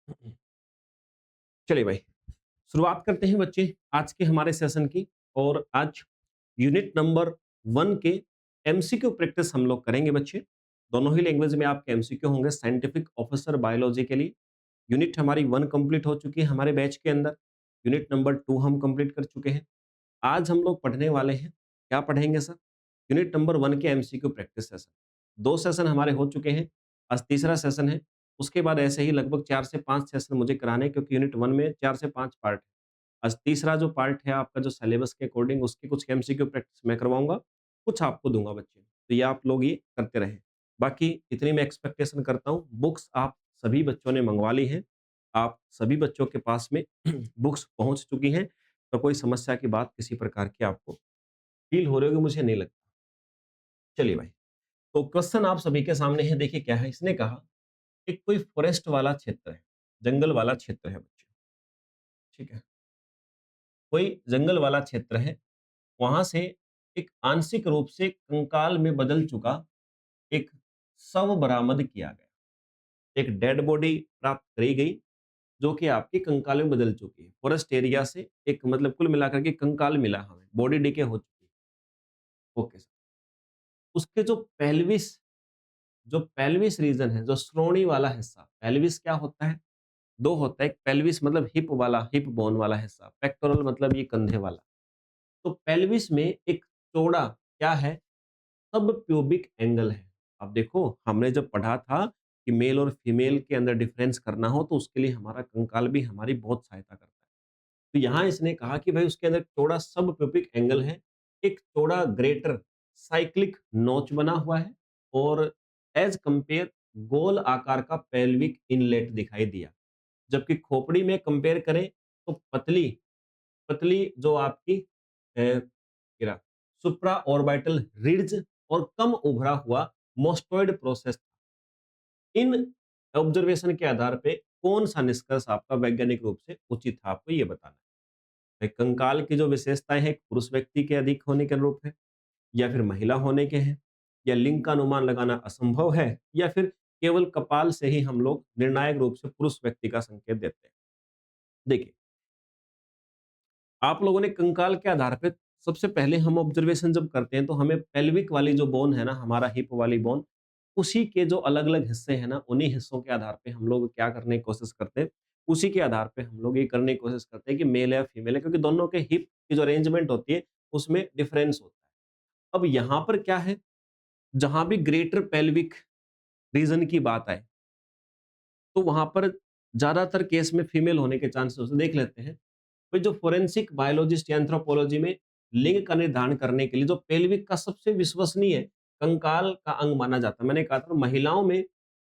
चलिए भाई, शुरुआत करते हैं बच्चे आज के हमारे सेशन की। और आज यूनिट नंबर 1 के एमसीक्यू प्रैक्टिस हम लोग करेंगे बच्चे। दोनों ही लैंग्वेज में आपके एमसीक्यू होंगे। साइंटिफिक ऑफिसर बायोलॉजी के लिए यूनिट हमारी 1 कंप्लीट हो चुकी है हमारे बैच के अंदर। यूनिट नंबर 2 हम कंप्लीट कर चुके हैं। आज हम लोग पढ़ने वाले हैं, क्या पढ़ेंगे सर? यूनिट नंबर 1 के एमसीक्यू प्रैक्टिस सेशन। 2 सेशन हमारे हो चुके हैं, आज तीसरा सेशन है। उसके बाद ऐसे ही लगभग 4 से 5 सेशन मुझे कराने हैं, क्योंकि यूनिट 1 में 4 से 5 पार्ट है। आज तीसरा जो पार्ट है आपका, जो सिलेबस के अकॉर्डिंग उसके कुछ एमसीक्यू प्रैक्टिस मैं करवाऊँगा, कुछ आपको दूँगा बच्चे। तो ये आप लोग ये करते रहें। बाकी इतनी मैं एक्सपेक्टेशन करता हूँ, बुक्स आप सभी बच्चों ने मँगवा ली हैं। आप सभी बच्चों के पास में बुक्स पहुँच चुकी हैं, तो कोई समस्या की बात किसी प्रकार की आपको फ़ील हो रही होगी, मुझे नहीं लगता। चलिए भाई, तो क्वेश्चन आप सभी के सामने है, देखिए क्या है। इसने कहा एक कोई फॉरेस्ट वाला क्षेत्र है, जंगल वाला क्षेत्र है बच्चे, ठीक है? कोई जंगल वाला क्षेत्र है, वहां से एक आंशिक रूप से कंकाल में बदल चुका एक शव बरामद किया गया। एक डेड बॉडी प्राप्त करी गई, जो कि आपकी कंकाल में बदल चुकी है। फॉरेस्ट एरिया से एक मतलब कुल मिलाकर के कंकाल मिला हमें, बॉडी डिके हो चुकी है। Okay sir. उसके जो पेल्विस रीजन है, जो श्रोणी वाला हिस्सा, पेल्विस क्या होता है? दो होता है। एक पेल्विस मतलब हिप वाला, हिप बोन वाला हिस्सा, पेक्टोरल मतलब ये कंधे वाला। तो पेल्विस में एक चौड़ा क्या है? सब प्यूबिक एंगल है। अब देखो, हमने जब पढ़ा था कि मेल और फीमेल के अंदर डिफरेंस करना हो, तो उसके लिए हमारा कंकाल भी हमारी बहुत सहायता करता है। तो यहाँ इसने कहा कि भाई उसके अंदर चौड़ा सब प्यूबिक एंगल है, एक चौड़ा ग्रेटर साइक्लिक नोच बना हुआ है, और एज कंपेयर गोल आकार का पेल्विक इनलेट दिखाई दिया। जबकि खोपड़ी में कंपेयर करें तो पतली पतली जो आपकी गिरा सुप्रा ऑर्बिटल रिड्ज और कम उभरा हुआ मोस्टोइड प्रोसेस। इन ऑब्जर्वेशन के आधार पे कौन सा निष्कर्ष आपका वैज्ञानिक रूप से उचित है, आपको ये बताना है। भाई, कंकाल की जो विशेषताएं हैं, पुरुष व्यक्ति के अधिक होने के अनुरूप है, या फिर महिला होने के हैं, या लिंग का अनुमान लगाना असंभव है, या फिर केवल कपाल से ही हम लोग निर्णायक रूप से पुरुष व्यक्ति का संकेत देते हैं। देखिए, आप लोगों ने कंकाल के आधार पे सबसे पहले हम ऑब्जर्वेशन जब करते हैं, तो हमें पेल्विक वाली जो बोन है ना, हमारा हिप वाली बोन, उसी के जो अलग अलग हिस्से हैं ना, उन्हीं हिस्सों के आधार पे हम लोग क्या करने की कोशिश करते हैं, उसी के आधार पे हम लोग ये करने की कोशिश करते हैं कि मेल है या फीमेल है, क्योंकि दोनों के हिप की जो अरेंजमेंट होती है उसमें डिफरेंस होता है। अब यहाँ पर क्या है, जहां भी ग्रेटर पेल्विक रीजन की बात आए, तो वहां पर ज्यादातर केस में फीमेल होने के चांसेस होते हैं। देख लेते हैं भाई, जो फोरेंसिक बायोलॉजिस्ट या एंथ्रोपोलॉजी में लिंग का निर्धारण करने के लिए जो पेल्विक का सबसे विश्वसनीय कंकाल का अंग माना जाता है, मैंने कहा था महिलाओं में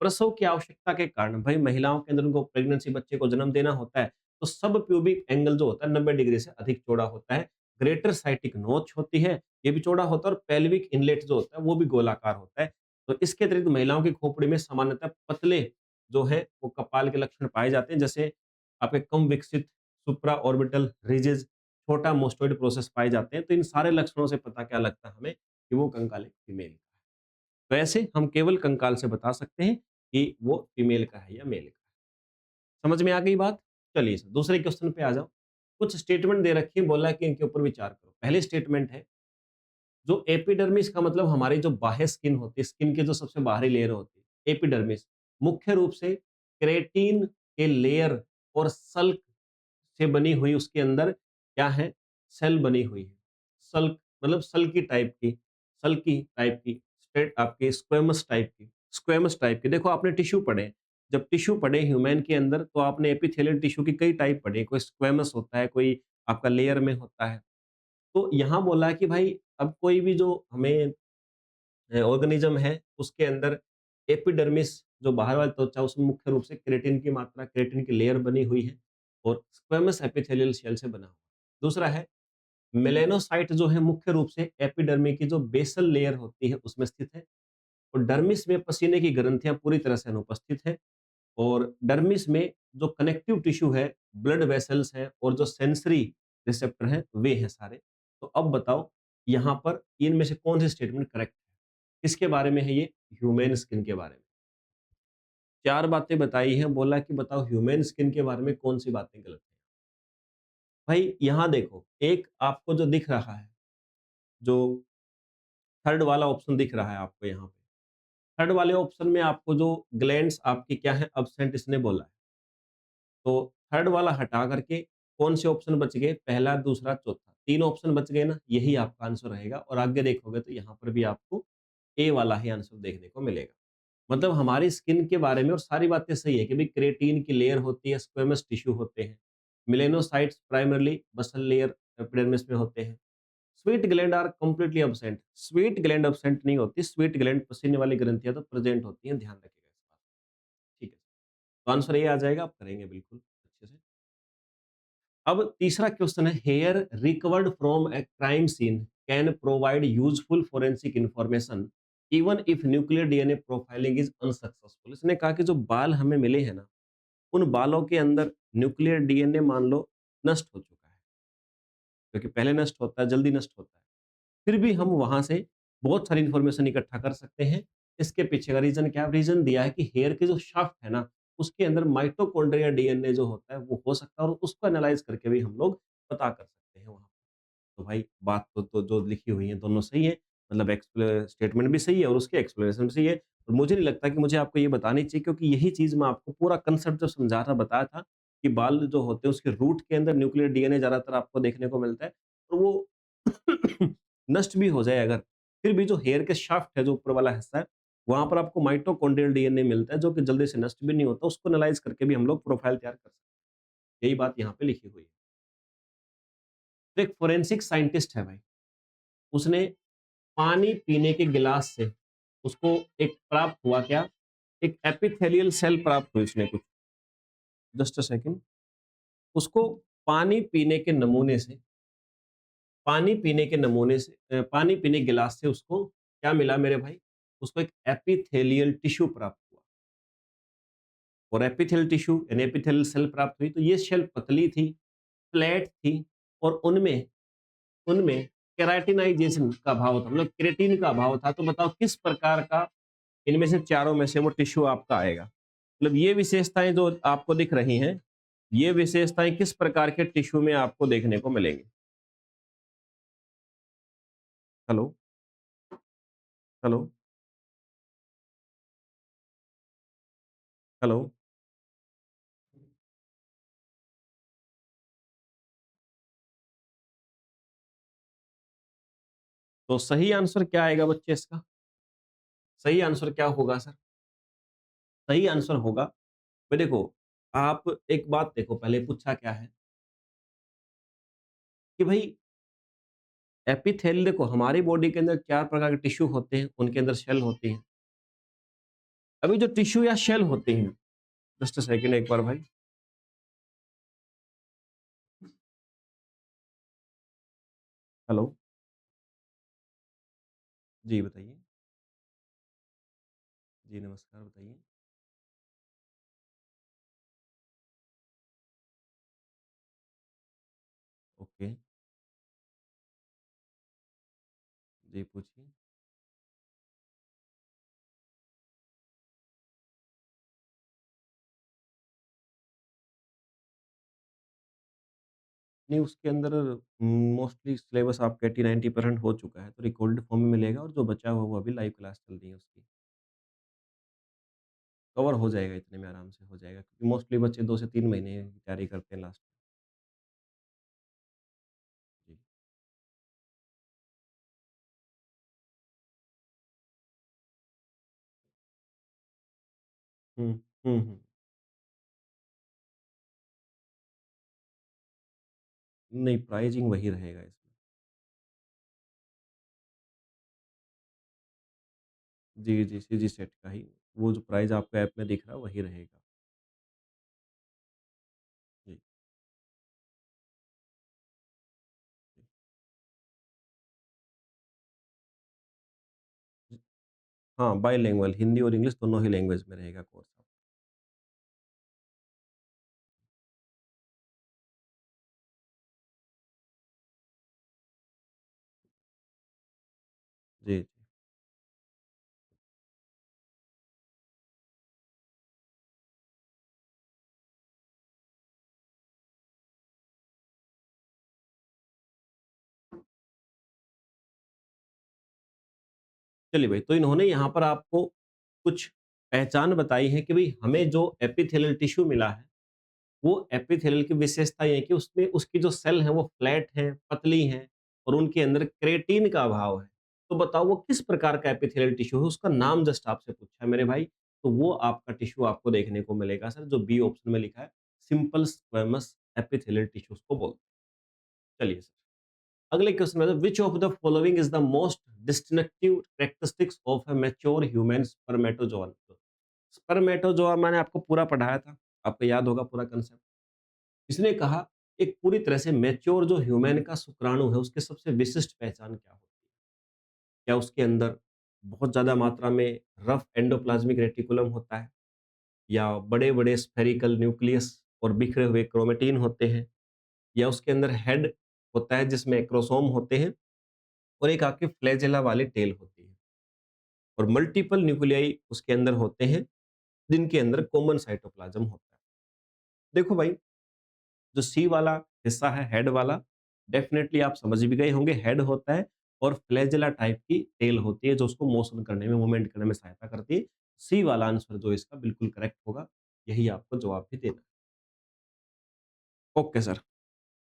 प्रसव की आवश्यकता के कारण, भाई महिलाओं के अंदर उनको प्रेगनेंसी बच्चे को जन्म देना होता है, तो सब प्यूबिक एंगल जो होता है 90 डिग्री से अधिक चौड़ा होता है। ग्रेटर साइटिक नोच होती है, ये भी चौड़ा होता है, और पेल्विक इनलेट जो होता है वो भी गोलाकार होता है। तो इसके अतिरिक्त महिलाओं की खोपड़ी में सामान्यतः पतले जो है वो कपाल के लक्षण पाए जाते हैं, जैसे आपके कम विकसित सुप्रा ऑर्बिटल रिजेस, छोटा मोस्टोइड प्रोसेस पाए जाते हैं। तो इन सारे लक्षणों से पता क्या लगता है हमें कि वो कंकाल एक फीमेल का है। तो ऐसे हम केवल कंकाल से बता सकते हैं कि वो फीमेल का है या मेल का है। समझ में आ गई बात? चलिए सर, दूसरे क्वेश्चन पे आ जाओ। कुछ स्टेटमेंट दे रखी है, बोला है कि इनके ऊपर विचार करो। पहली स्टेटमेंट है, जो एपिडर्मिस का मतलब हमारी जो बाह्य स्किन होती है, स्किन की जो सबसे बाहरी लेयर होती है एपिडर्मिस, मुख्य रूप से केराटिन के लेयर और सल्क से बनी हुई, उसके अंदर क्या है, सेल बनी हुई है। सल्क मतलब सल्की टाइप की, स्ट्रेट आपके स्क्वेमस टाइप की। देखो, आपने टिश्यू पढ़े, जब टिश्यू पढ़े ह्यूमन के अंदर, तो आपने एपिथेलियल टिश्यू की कई टाइप पढ़े, कोई स्क्वेमस होता है, कोई आपका लेयर में होता है। तो यहाँ बोला है कि भाई, अब कोई भी जो हमें ऑर्गेनिज्म है, उसके अंदर एपिडर्मिस जो बाहर वाली त्वचा, उसमें मुख्य रूप से केराटिन की मात्रा, केराटिन की लेयर बनी हुई है, और स्क्वेमस एपिथेलियल सेल से बना हुआ है। दूसरा है, मेलेनोसाइट जो है मुख्य रूप से एपिडर्मी की जो बेसल लेयर होती है उसमें स्थित है, और डर्मिस में पसीने की ग्रंथियां पूरी तरह से अनुपस्थित है, और डर्मिस में जो कनेक्टिव टिश्यू है, ब्लड वेसल्स हैं, और जो सेंसरी रिसेप्टर हैं, वे हैं सारे। तो अब बताओ, यहाँ पर इनमें से कौन सी स्टेटमेंट करेक्ट है? किसके बारे में है ये? ह्यूमन स्किन के बारे में। 4 बातें बताई हैं, बोला कि बताओ ह्यूमन स्किन के बारे में कौन-सी बातें गलत हैं? भाई यहाँ देखो, एक आपको जो दिख रहा है, जो थर्ड वाला ऑप्शन दिख रहा है आपको यहाँ पे। थर्ड वाले ऑप्शन में आपको जो ग्लैंड्स आपके क्या है एब्सेंट इसने बोला है। तो थर्ड वाला हटा करके कौन से ऑप्शन बच गए? पहला, दूसरा, चौथा। 3 ऑप्शन बच गए ना, यही आपका आंसर रहेगा और आगे देखोगे तो यहाँ पर भी आपको ए वाला ही आंसर देखने को मिलेगा। मतलब हमारी स्किन के बारे में और सारी बातें सही है कि भाई केराटिन की लेयर होती है, स्क्वेमस टिश्यू होते हैं। Melanocytes primarily basal layer epidermis में होते हैं। Sweat gland are completely absent. Sweat gland absent नहीं होती, स्वीट ग्लैंड पसीने वाली ग्रंथियाँ तो प्रेजेंट होती हैं, ध्यान रखिएगा इस बात का। ठीक है। तो आंसर ये आ जाएगा, आप करेंगे बिल्कुल अच्छे से। अब तीसरा क्वेश्चन है, hair recovered from a crime scene can provide useful forensic information even if nuclear DNA profiling is unsuccessful. इसने कहा कि जो बाल हमें मिले हैं ना, उन बालों के अंदर न्यूक्लियर डीएनए मान लो नष्ट हो चुका है, क्योंकि पहले नष्ट होता है, जल्दी नष्ट होता है। फिर भी हम वहाँ से बहुत सारी इन्फॉर्मेशन इकट्ठा कर सकते हैं। इसके पीछे का रीज़न क्या है? रीज़न दिया है कि हेयर के जो शाफ्ट है ना, उसके अंदर माइटोकॉन्ड्रिया डीएनए जो होता है वो हो सकता है और उसको एनालाइज़ करके भी हम लोग पता कर सकते हैं वहाँ। तो भाई बात तो जो लिखी हुई है दोनों सही है। मतलब स्टेटमेंट भी सही है और उसके एक्सप्लेनेशन भी सही है। और मुझे नहीं लगता कि मुझे आपको ये बतानी चाहिए, क्योंकि यही चीज़ मैं आपको पूरा कांसेप्ट जब समझा रहा बताया था कि बाल जो होते हैं उसके रूट के अंदर न्यूक्लियर डीएनए ज़्यादातर आपको देखने को मिलता है और वो नष्ट भी हो जाए अगर, फिर भी जो हेयर के शाफ्ट है, जो ऊपर वाला हिस्सा है, वहाँ पर आपको माइटोकॉन्ड्रियल डीएनए मिलता है जो कि जल्दी से नष्ट भी नहीं होता। उसको एनालाइज़ करके भी हम लोग प्रोफाइल तैयार कर सकते हैं। यही बात यहाँ पे लिखी हुई है। तो एक फोरेंसिक साइंटिस्ट है भाई, उसने पानी पीने के गिलास से उसको एक प्राप्त हुआ क्या? एक एपिथेलियल सेल प्राप्त हुई उसने कुछ। Just a second. उसको पानी पीने के नमूने से पानी पीने गिलास से उसको क्या मिला मेरे भाई? उसको एक एपिथेलियल टिश्यू प्राप्त हुआ और एपिथेलियल टिश्यू यानी एपिथेलियल सेल प्राप्त हुई। तो ये सेल पतली थी, फ्लैट थी और उनमें उनमें केराटिनाइजेशन का अभाव था, मतलब केराटिन का अभाव था। तो बताओ किस प्रकार का इनमें से चारों में से वो टिश्यू आपका आएगा? मतलब ये विशेषताएं जो आपको दिख रही हैं, ये विशेषताएं किस प्रकार के टिश्यू में आपको देखने को मिलेंगी? Hello, hello, hello. तो सही आंसर क्या आएगा बच्चे इसका? सही आंसर क्या होगा सर? सही आंसर होगा, भाई देखो, आप एक बात देखो, पहले पूछा क्या है कि भाई एपिथेलियल, देखो हमारी बॉडी के अंदर 4 प्रकार के टिश्यू होते हैं, उनके अंदर सेल होती हैं। अभी जो टिश्यू या सेल होते हैं, जस्ट अ सेकंड एक बार भाई। हेलो, जी बताइए। जी नमस्कार, बताइए। ओके, जी पूछिए। नहीं, उसके अंदर मोस्टली सिलेबस आपका 80-90% हो चुका है, तो रिकॉर्डेड फॉर्म में मिलेगा और जो बचा हुआ वो अभी लाइव क्लास चल रही है उसकी। कवर हो जाएगा, इतने में आराम से हो जाएगा क्योंकि मोस्टली बच्चे 2 से 3 महीने की तैयारी करते हैं लास्ट में। जी। हुँ, हुँ, हुँ। नहीं, प्राइज़िंग वही रहेगा इसमें। जी, जी, सीजी सेट का ही, वो जो प्राइज़ आपको ऐप में दिख रहा है वही रहेगा। जी, जी, जी। हाँ, बाइलिंगुअल हिंदी और इंग्लिश दोनों ही लैंग्वेज में रहेगा कोर्स। जी, जी। चलिए भाई, तो इन्होंने यहाँ पर आपको कुछ पहचान बताई है कि भाई हमें जो एपिथेलियल टिश्यू मिला है, वो एपिथेलियल की विशेषता ये है कि उसमें उसकी जो सेल है वो फ्लैट हैं, पतली हैं और उनके अंदर क्रेटीन का अभाव है। तो बताओ वो किस प्रकार का एपिथेलियल टिश्यू है? उसका नाम जस्ट आपसे पूछा है मेरे भाई, तो वो आपका टिश्यू आपको देखने को मिलेगा सर, जो बी ऑप्शन में लिखा है, सिंपल स्क्वेमस एपिथेलियल टिश्यू उसको बोलते हैं। चलिए सर, अगले क्वेश्चन में which of the following is the most distinctive characteristics of a mature human spermatozoa? Spermatozoa मैंने आपको पूरा पढ़ाया था, आपको याद होगा पूरा कंसेप्ट। इसने कहा एक पूरी तरह से मैच्योर जो ह्यूमन का शुक्राणु है उसकी सबसे विशिष्ट पहचान क्या होती है? क्या उसके अंदर बहुत ज्यादा मात्रा में रफ एंडोप्लाज्मिक रेटिकुलम होता है, या बड़े बड़े स्फेरिकल न्यूक्लियस और बिखरे हुए क्रोमेटिन होते हैं, या उसके अंदर हेड होता है जिसमें एक्रोसोम होते हैं और एक आपके फ्लैजेला वाली टेल होती है, और मल्टीपल न्यूक्लियाई उसके अंदर होते हैं जिनके अंदर कॉमन साइटोप्लाज्म होता है। देखो भाई, जो सी वाला हिस्सा है हेड वाला, डेफिनेटली आप समझ भी गए होंगे, हेड होता है और फ्लैजेला टाइप की टेल होती है जो उसको मोशन करने में, मूवमेंट करने में सहायता करती है। सी वाला आंसर जो इसका बिल्कुल करेक्ट होगा, यही आपको जवाब भी देना है। ओके सर,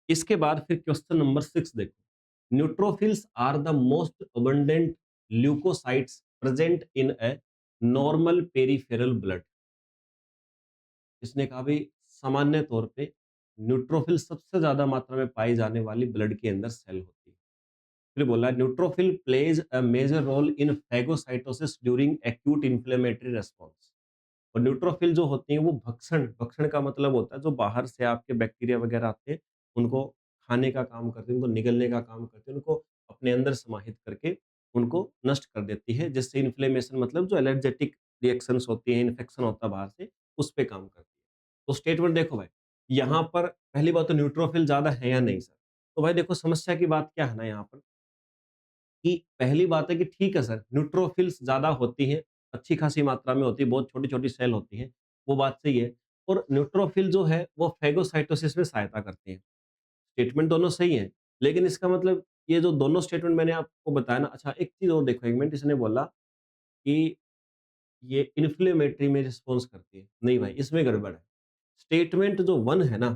इसके बाद फिर क्वेश्चन नंबर 6 देखो, neutrophils are the most abundant leukocytes present in a normal peripheral blood. इसने कहा भाई सामान्य तौर पे न्यूट्रोफिल सबसे ज्यादा मात्रा में पाई जाने वाली ब्लड के अंदर सेल होती है। फिर बोला neutrophil plays a major role in phagocytosis during acute inflammatory response. और न्यूट्रोफिल जो होती हैं वो भक्षण, भक्षण का मतलब होता है जो बाहर से आपके बैक्टीरिया वगैरह आते हैं उनको खाने का काम करते हैं, उनको निगलने का काम करते हैं, उनको अपने अंदर समाहित करके उनको नष्ट कर देती है, जिससे इन्फ्लेमेशन मतलब जो एलर्जेटिक रिएक्शंस होती हैं, इन्फेक्शन होता है बाहर से, उस पे काम करती है। तो स्टेटमेंट देखो भाई, यहाँ पर पहली बात तो न्यूट्रोफिल ज़्यादा है या नहीं सर? तो भाई देखो समस्या की बात क्या है ना यहाँ पर, कि पहली बात है कि ठीक है सर, न्यूट्रोफिल्स ज़्यादा होती हैं, अच्छी खासी मात्रा में होती है, बहुत छोटी-छोटी सेल होती हैं, वो बात सही है। और न्यूट्रोफिल जो है वो फेगोसाइटोसिस में सहायता करती हैं। स्टेटमेंट दोनों सही हैं, लेकिन इसका मतलब ये जो दोनों स्टेटमेंट मैंने आपको बताया ना, अच्छा एक चीज़ और देखो, एक मिनट, इसने बोला कि ये इन्फ्लेमेटरी में रिस्पॉन्स करती है। नहीं भाई, इसमें गड़बड़ है। स्टेटमेंट जो 1 है ना,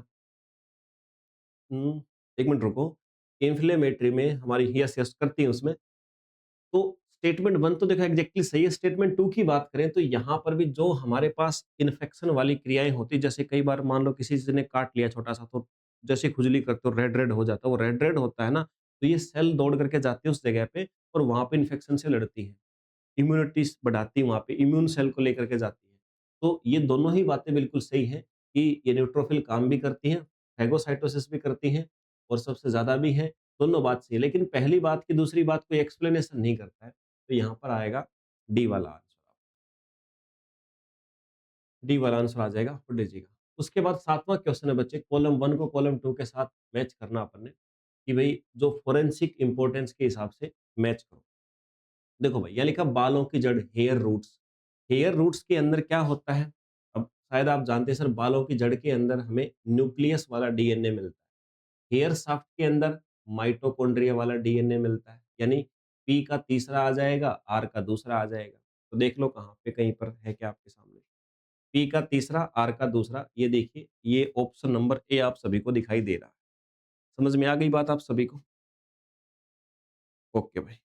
1 मिनट रुको, इन्फ्लेमेटरी में हमारी यस, यस करती है उसमें। तो स्टेटमेंट 1 तो देखो एग्ज़ैक्टली सही है, स्टेटमेंट 2 की बात करें तो यहाँ पर भी जो हमारे पास इन्फेक्शन वाली क्रियाएँ होती हैं, जैसे कई बार मान लो किसी चीज़ ने काट लिया छोटा-सा, तो जैसे खुजली करते हो रेड-रेड हो जाता है, वो रेड-रेड होता है ना, तो ये सेल दौड़ करके जाती है उस जगह पे और वहाँ पे इन्फेक्शन से लड़ती है। इम्यूनिटीज़ बढ़ाती है वहाँ पे, इम्यून सेल को लेकर के जाती है। तो ये दोनों ही बातें बिल्कुल सही हैं कि ये न्यूट्रोफिल काम भी करती हैं, फैगोसाइटोसिस भी करती हैं और सबसे ज़्यादा भी हैं, दोनों बात सही है। लेकिन पहली बात की दूसरी बात कोई एक्सप्लेनेशन नहीं करता है, तो यहाँ पर आएगा डी वाला आंसर। डी वाला आंसर आ जाएगा, पढ़ लीजिएगा। उसके बाद 7वां क्वेश्चन है बच्चे, कॉलम 1 को कॉलम 2 के साथ मैच करना अपन ने, कि भई जो फोरेंसिक इम्पोर्टेंस के हिसाब से मैच करो। देखो भाई, यहाँ लिखा बालों की जड़, हेयर रूट्स। हेयर रूट्स के अंदर क्या होता है? अब शायद आप जानते हैं सर, बालों की जड़ के अंदर हमें न्यूक्लियस वाला डीएनए मिलता है। हेयर शाफ्ट के अंदर माइटोकॉन्ड्रिया वाला डीएनए मिलता है। यानी पी का तीसरा आ जाएगा, आर का दूसरा आ जाएगा। तो देख लो कहाँ पे, कहीं पर है क्या आपके सामने? पी का तीसरा, आर का दूसरा, ये देखिए, ये ऑप्शन नंबर ए आप सभी को दिखाई दे रहा है। समझ में आ गई बात आप सभी को? ओके भाई।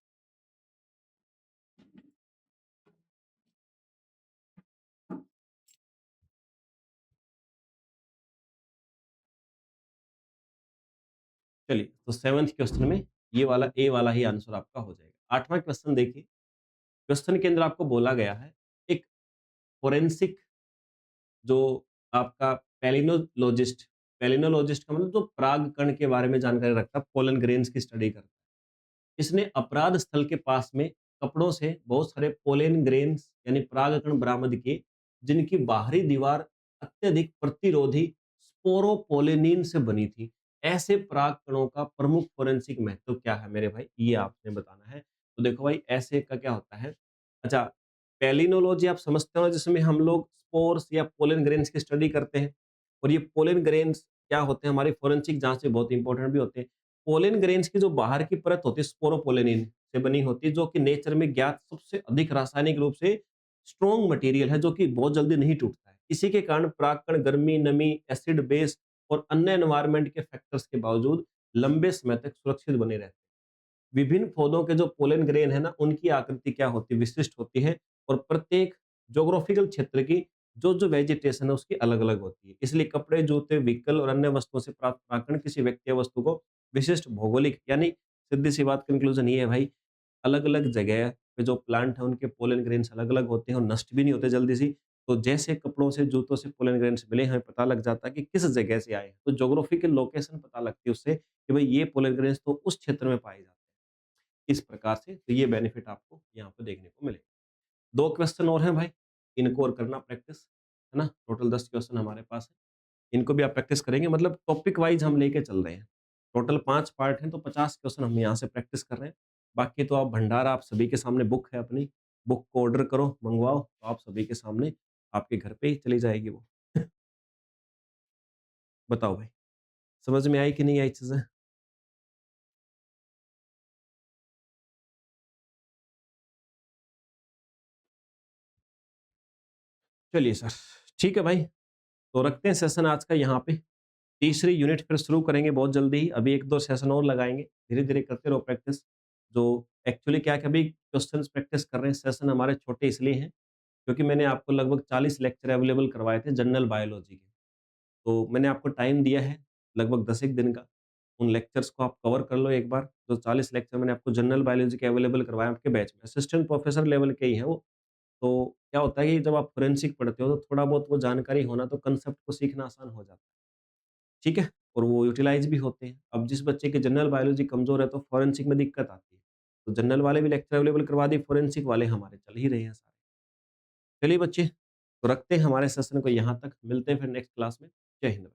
चलिए, तो 7th क्वेश्चन में ये वाला ए वाला ही आंसर आपका हो जाएगा। 8वां क्वेश्चन देखिए, क्वेश्चन के अंदर आपको बोला गया है, एक फोरेंसिक जो आपका पैलिनोलॉजिस्ट, पैलिनोलॉजिस्ट का मतलब जो पराग कण के बारे में जानकारी रखता है, पोलन ग्रेन्स की स्टडी करता है। इसने अपराध स्थल के पास में कपड़ों से बहुत सारे पोलेन ग्रेन्स यानी परागकण बरामद किए, जिनकी बाहरी दीवार अत्यधिक प्रतिरोधी स्पोरोपोलेनिन से बनी थी। ऐसे परागकणों का प्रमुख फोरेंसिक महत्व क्या है मेरे भाई, ये आपने बताना है। तो देखो भाई, ऐसे का क्या होता है, अच्छा, पैलिनोलॉजी आप समझते हो जिसमें हम लोग स्पोर्स या पोलन ग्रेन्स की स्टडी करते हैं, और ये पोलन ग्रेन्स क्या होते हैं हमारी फोरेंसिक जांच में बहुत इंपॉर्टेंट भी होते हैं। पोलन ग्रेन्स की जो बाहर की परत होती है स्पोरोपोलेनिन, से बनी होती है, जो कि नेचर में ज्ञात सबसे अधिक रासायनिक रूप से स्ट्रॉन्ग मटेरियल है, जो कि बहुत जल्दी नहीं टूटता है। इसी के कारण परागकण गर्मी, नमी, एसिड, बेस और अन्य एनवायरनमेंट के फैक्टर्स के बावजूद लंबे समय तक सुरक्षित बने रहते हैं। विभिन्न पौधों के जो पोलन ग्रेन है ना, उनकी आकृति क्या होती है, विशिष्ट होती है और प्रत्येक ज्योग्राफिकल क्षेत्र की जो वेजिटेशन है उसकी अलग-अलग होती है। इसलिए कपड़े, जूते, व्हीकल और अन्य वस्तुओं से प्राप्त परागकण किसी व्यक्ति या वस्तु को विशिष्ट भौगोलिक यानी सीधी-सी बात कंक्लूजन ये है भाई, अलग-अलग जगह पे जो प्लांट है उनके पोलन ग्रेन्स अलग-अलग होते हैं और नष्ट भी नहीं होते जल्दी से। तो जैसे कपड़ों से, जूतों से पोलन ग्रेन्स मिले, हमें पता लग जाता है कि किस जगह से आए हैं। तो ज्योग्राफिकल लोकेशन पता लगती है उससे कि भाई ये पोलन ग्रेन्स तो उस क्षेत्र में पाए जाते हैं। इस प्रकार से तो ये बेनिफिट आपको यहाँ पे देखने को मिलेगा। 2 क्वेश्चन और हैं भाई, इनको और करना प्रैक्टिस, है ना? टोटल 10 क्वेश्चन हमारे पास है। इनको भी आप प्रैक्टिस करेंगे, मतलब टॉपिक वाइज़ हम लेके चल रहे हैं। टोटल 5 पार्ट हैं तो 50 क्वेश्चन हम यहाँ से प्रैक्टिस कर रहे हैं। बाकी तो आप भंडारा, आप सभी के सामने बुक है अपनी, बुक को ऑर्डर करो, मँगवाओ, तो आप सभी के सामने आपके घर पे ही चली जाएगी वो। बताओ भाई, समझ में आई कि नहीं आई चीज़ें? चलिए सर, ठीक है भाई, तो रखते हैं सेशन आज का यहाँ पे। तीसरी यूनिट फिर शुरू करेंगे बहुत जल्दी ही। अभी 1-2 सेशन और लगाएँगे। धीरे-धीरे करते रहो प्रैक्टिस। जो एक्चुअली क्या है कि अभी क्वेश्चन्स प्रैक्टिस कर रहे हैं, सेशन हमारे छोटे इसलिए हैं, क्योंकि मैंने आपको लगभग 40 लेक्चर अवेलेबल करवाए थे जनरल बायोलॉजी के। तो मैंने आपको टाइम दिया है लगभग 10 एक दिन का। उन लेक्चर्स को आप कवर कर लो एक बार। जो 40 लेक्चर मैंने आपको जनरल बायोलॉजी के अवेलेबल करवाए आपके बैच में। असिस्टेंट प्रोफेसर लेवल के ही हैं वो। तो क्या होता है कि जब आप फोरेंसिक पढ़ते हो तो थोड़ा बहुत वो जानकारी होना, तो कांसेप्ट को सीखना आसान हो जाता है। ठीक है? और वो यूटिलाइज़ भी होते हैं। अब जिस बच्चे की जनरल बायोलॉजी कमज़ोर है तो फोरेंसिक में दिक्कत आती है। तो जनरल वाले भी लेक्चर अवेलेबल करवा दिए, फोरेंसिक वाले हमारे चल ही रहे हैं सारे। चलिए बच्चे, तो रखते हैं हमारे सेशन को यहाँ तक। मिलते हैं फिर नेक्स्ट क्लास में। जय हिंद।